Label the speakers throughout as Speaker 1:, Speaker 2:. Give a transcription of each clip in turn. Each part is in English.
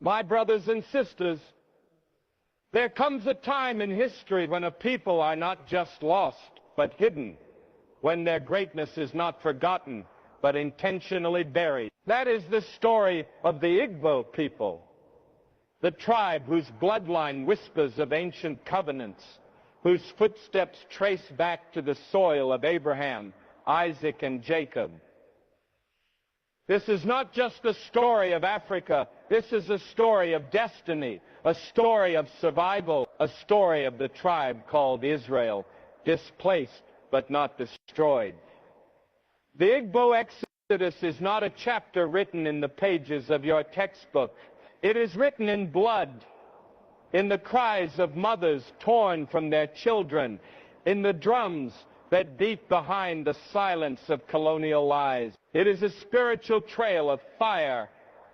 Speaker 1: My brothers and sisters, there comes a time in history when a people are not just lost, but hidden, when their greatness is not forgotten, but intentionally buried. That is the story of the Igbo people, the tribe whose bloodline whispers of ancient covenants, whose footsteps trace back to the soil of Abraham, Isaac, and Jacob. This is not just a story of Africa. This is a story of destiny, a story of survival, a story of the tribe called Israel, displaced but not destroyed. The Igbo Exodus is not a chapter written in the pages of your textbook. It is written in blood, in the cries of mothers torn from their children, in the drums that beat behind the silence of colonial lies. It is a spiritual trail of fire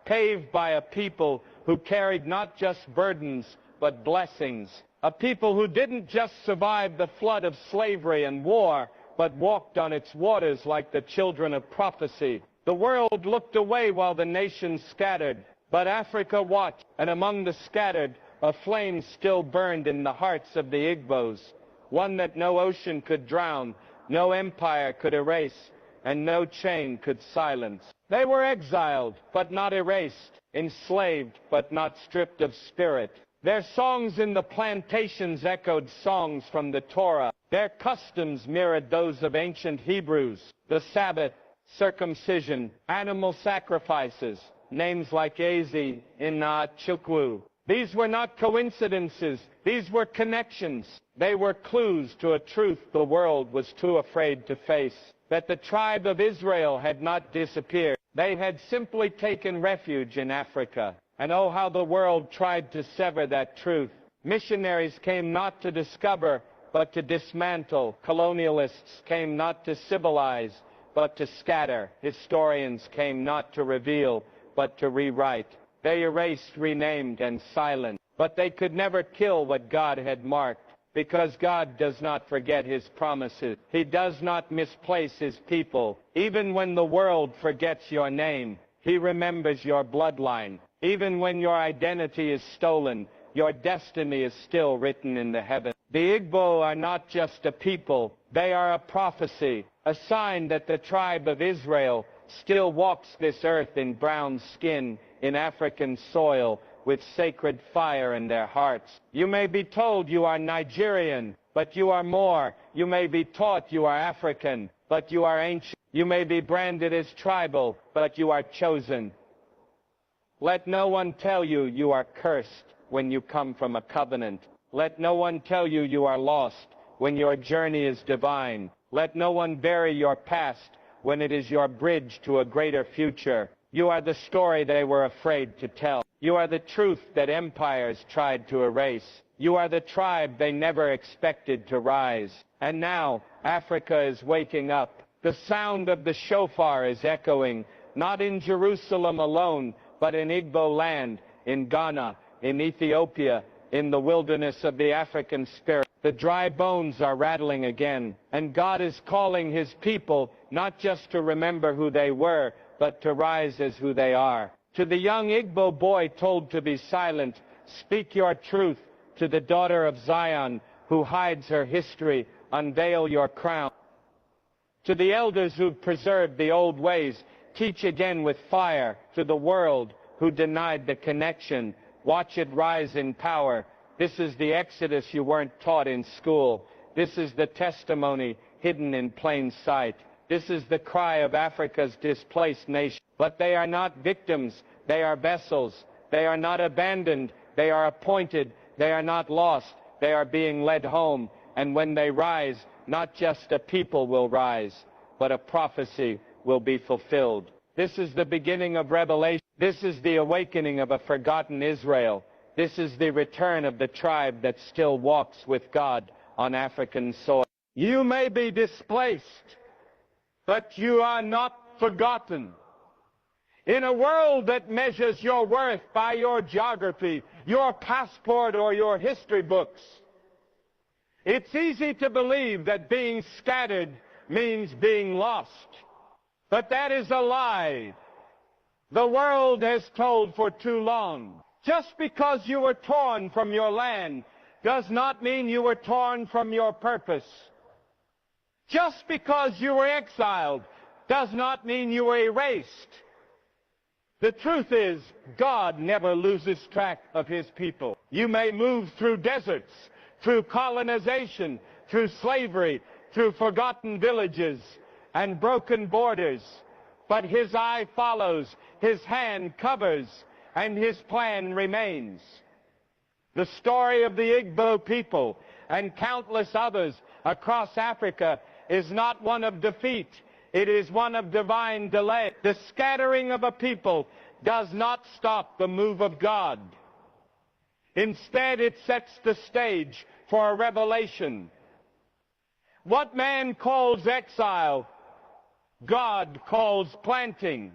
Speaker 1: paved by a people who carried not just burdens but blessings, a people who didn't just survive the flood of slavery and war, but walked on its waters like the children of prophecy. The world looked away while the nations scattered, but Africa watched, and among the scattered, a flame still burned in the hearts of the Igbos, one that no ocean could drown, no empire could erase, and no chain could silence. They were exiled, but not erased, enslaved, but not stripped of spirit. Their songs in the plantations echoed songs from the Torah. Their customs mirrored those of ancient Hebrews. The Sabbath, circumcision, animal sacrifices, names like Ezi, Inna, Chukwu. These were not coincidences. These were connections. They were clues to a truth the world was too afraid to face, that the tribe of Israel had not disappeared. They had simply taken refuge in Africa. And oh, how the world tried to sever that truth. Missionaries came not to discover, but to dismantle. Colonialists came not to civilize, but to scatter. Historians came not to reveal, but to rewrite. They erased, renamed, and silenced. But they could never kill what God had marked, because God does not forget his promises. He does not misplace his people. Even when the world forgets your name, he remembers your bloodline. Even when your identity is stolen, your destiny is still written in the heavens. The Igbo are not just a people. They are a prophecy, a sign that the tribe of Israel still walks this earth in brown skin, in African soil, with sacred fire in their hearts. You may be told you are Nigerian, but you are more. You may be taught you are African, but you are ancient. You may be branded as tribal, but you are chosen. Let no one tell you you are cursed when you come from a covenant. Let no one tell you you are lost when your journey is divine. Let no one bury your past when it is your bridge to a greater future. You are the story they were afraid to tell. You are the truth that empires tried to erase. You are the tribe they never expected to rise. And now, Africa is waking up. The sound of the shofar is echoing, not in Jerusalem alone, but in Igbo land, in Ghana, in Ethiopia, in the wilderness of the African spirit. The dry bones are rattling again, and God is calling his people not just to remember who they were, but to rise as who they are. To the young Igbo boy told to be silent, speak your truth. To the daughter of Zion, who hides her history, unveil your crown. To the elders who've preserved the old ways, teach again with fire. To the world who denied the connection, watch it rise in power. This is the Exodus you weren't taught in school. This is the testimony hidden in plain sight. This is the cry of Africa's displaced nation. But they are not victims, they are vessels. They are not abandoned, they are appointed. They are not lost, they are being led home. And when they rise, not just a people will rise, but a prophecy will be fulfilled. This is the beginning of revelation. This is the awakening of a forgotten Israel. This is the return of the tribe that still walks with God on African soil. You may be displaced, but you are not forgotten. In a world that measures your worth by your geography, your passport, or your history books, it's easy to believe that being scattered means being lost. But that is a lie. The world has told for too long. Just because you were torn from your land does not mean you were torn from your purpose. Just because you were exiled does not mean you were erased. The truth is, God never loses track of his people. You may move through deserts, through colonization, through slavery, through forgotten villages and broken borders, but his eye follows, his hand covers, and his plan remains. The story of the Igbo people and countless others across Africa is not one of defeat. It is one of divine delay. The scattering of a people does not stop the move of God. Instead, it sets the stage for a revelation. What man calls exile, God calls planting.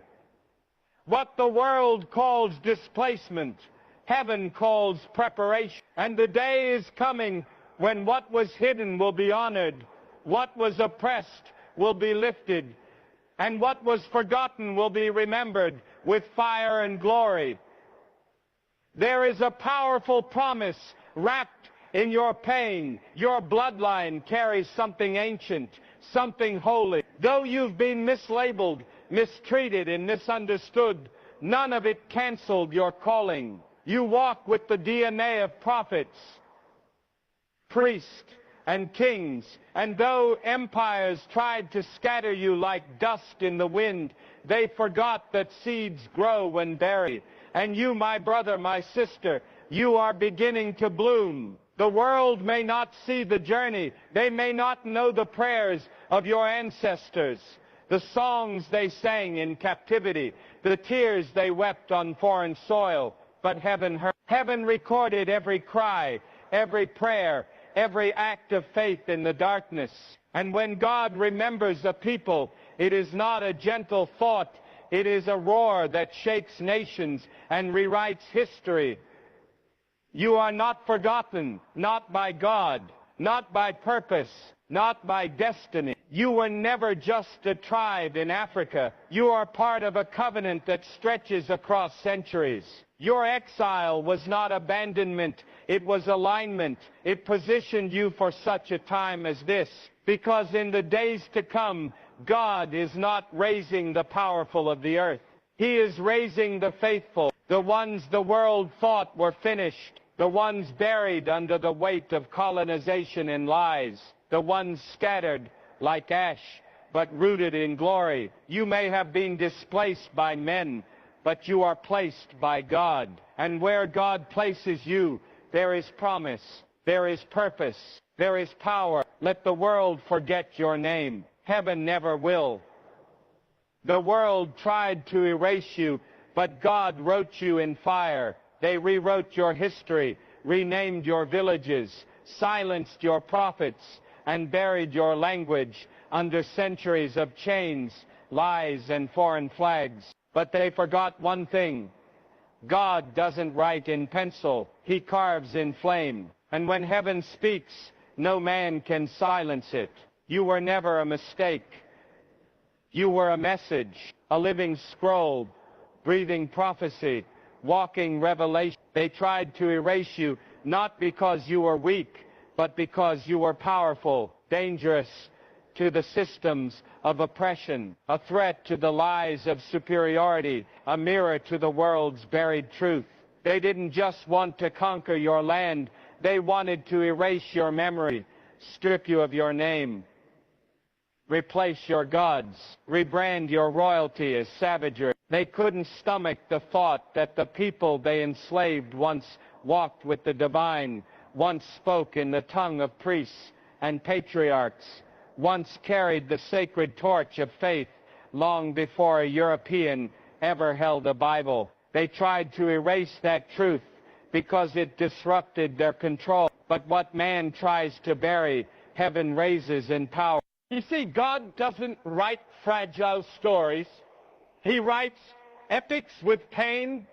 Speaker 1: What the world calls displacement, heaven calls preparation. And the day is coming when what was hidden will be honored, what was oppressed will be lifted, and what was forgotten will be remembered with fire and glory. There is a powerful promise wrapped in your pain. Your bloodline carries something ancient, something holy. Though you've been mislabeled, mistreated, and misunderstood, none of it canceled your calling. You walk with the DNA of prophets, priests, and kings, and though empires tried to scatter you like dust in the wind, they forgot that seeds grow when buried. And you, my brother, my sister, you are beginning to bloom. The world may not see the journey. They may not know the prayers of your ancestors, the songs they sang in captivity, the tears they wept on foreign soil. But heaven heard. Heaven recorded every cry, every prayer, every act of faith in the darkness. And when God remembers a people, it is not a gentle thought. It is a roar that shakes nations and rewrites history. You are not forgotten, not by God, not by purpose, not by destiny. You were never just a tribe in Africa. You are part of a covenant that stretches across centuries. Your exile was not abandonment, it was alignment. It positioned you for such a time as this, because in the days to come, God is not raising the powerful of the earth. He is raising the faithful, the ones the world thought were finished, the ones buried under the weight of colonization and lies, the ones scattered like ash, but rooted in glory. You may have been displaced by men, but you are placed by God. And where God places you, there is promise, there is purpose, there is power. Let the world forget your name. Heaven never will. The world tried to erase you, but God wrote you in fire. They rewrote your history, renamed your villages, silenced your prophets, and buried your language under centuries of chains, lies, and foreign flags. But they forgot one thing. God doesn't write in pencil. He carves in flame. And when heaven speaks, no man can silence it. You were never a mistake. You were a message, a living scroll, breathing prophecy, walking revelation. They tried to erase you, not because you were weak, but because you were powerful, dangerous to the systems of oppression, a threat to the lies of superiority, a mirror to the world's buried truth. They didn't just want to conquer your land, they wanted to erase your memory, strip you of your name, replace your gods, rebrand your royalty as savagery. They couldn't stomach the thought that the people they enslaved once walked with the divine, once spoke in the tongue of priests and patriarchs, once carried the sacred torch of faith long before a European ever held a Bible. They tried to erase that truth because it disrupted their control. But what man tries to bury, heaven raises in power. You see, God doesn't write fragile stories. He writes epics with pain,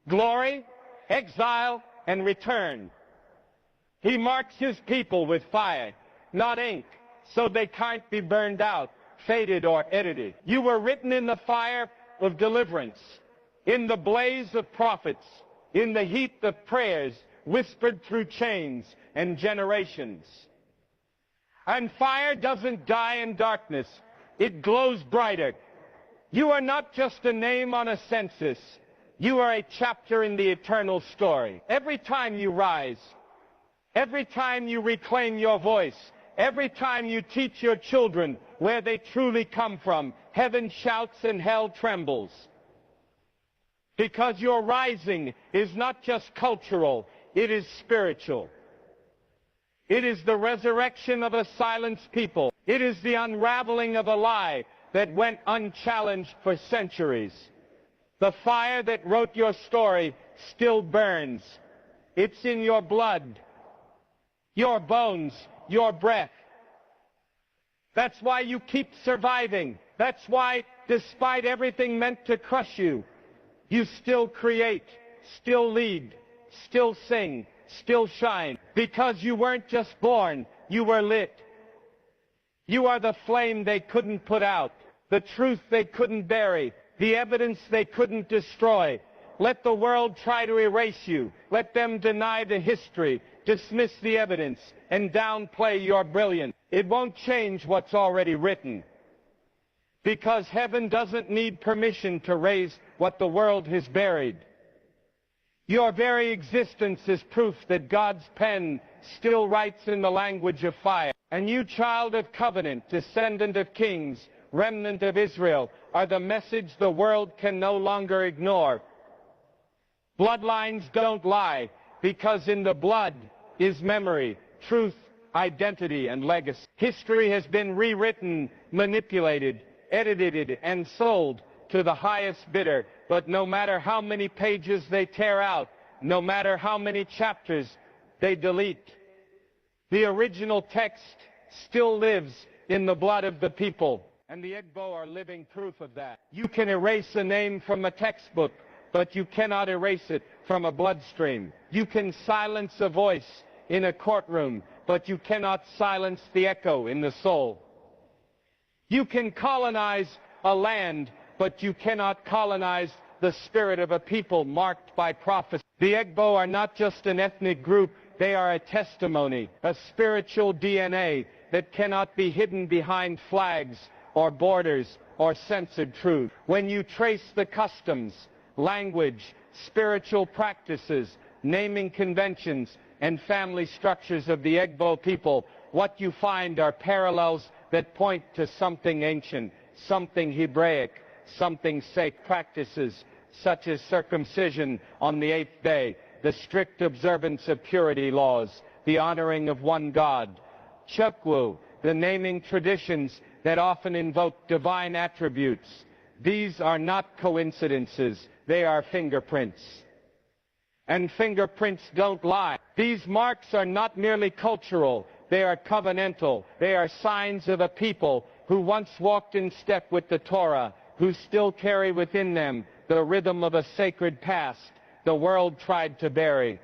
Speaker 1: glory, exile, and return. He marks his people with fire, not ink, so they can't be burned out, faded, or edited. You were written in the fire of deliverance, in the blaze of prophets, in the heat of prayers whispered through chains and generations. And fire doesn't die in darkness. It glows brighter. You are not just a name on a census. You are a chapter in the eternal story. Every time you rise, every time you reclaim your voice, every time you teach your children where they truly come from, heaven shouts and hell trembles. Because your rising is not just cultural, it is spiritual. It is the resurrection of a silenced people. It is the unraveling of a lie that went unchallenged for centuries. The fire that wrote your story still burns. It's in your blood, your bones, your breath. That's why you keep surviving. That's why, despite everything meant to crush you, you still create, still lead, still sing, still shine. Because you weren't just born, you were lit. You are the flame they couldn't put out, the truth they couldn't bury, the evidence they couldn't destroy. Let the world try to erase you. Let them deny the history, dismiss the evidence, and downplay your brilliance. It won't change what's already written. Because heaven doesn't need permission to raise what the world has buried. Your very existence is proof that God's pen still writes in the language of fire. And you, child of covenant, descendant of kings, remnant of Israel, are the message the world can no longer ignore. Bloodlines don't lie, because in the blood is memory, truth, identity, and legacy. History has been rewritten, manipulated, edited, and sold to the highest bidder. But no matter how many pages they tear out, no matter how many chapters they delete, the original text still lives in the blood of the people. And the Egbo are living proof of that. You can erase a name from a textbook, but you cannot erase it from a bloodstream. You can silence a voice in a courtroom, but you cannot silence the echo in the soul. You can colonize a land, but you cannot colonize the spirit of a people marked by prophecy. The Egbo are not just an ethnic group, they are a testimony, a spiritual DNA that cannot be hidden behind flags or borders or censored truth. When you trace the customs, language, spiritual practices, naming conventions, and family structures of the Egbo people, what you find are parallels that point to something ancient, something Hebraic, something sacred. Practices such as circumcision on the 8th day, the strict observance of purity laws, the honoring of one God, Chukwu, the naming traditions that often invoke divine attributes. These are not coincidences, they are fingerprints. And fingerprints don't lie. These marks are not merely cultural, they are covenantal. They are signs of a people who once walked in step with the Torah, who still carry within them the rhythm of a sacred past the world tried to bury.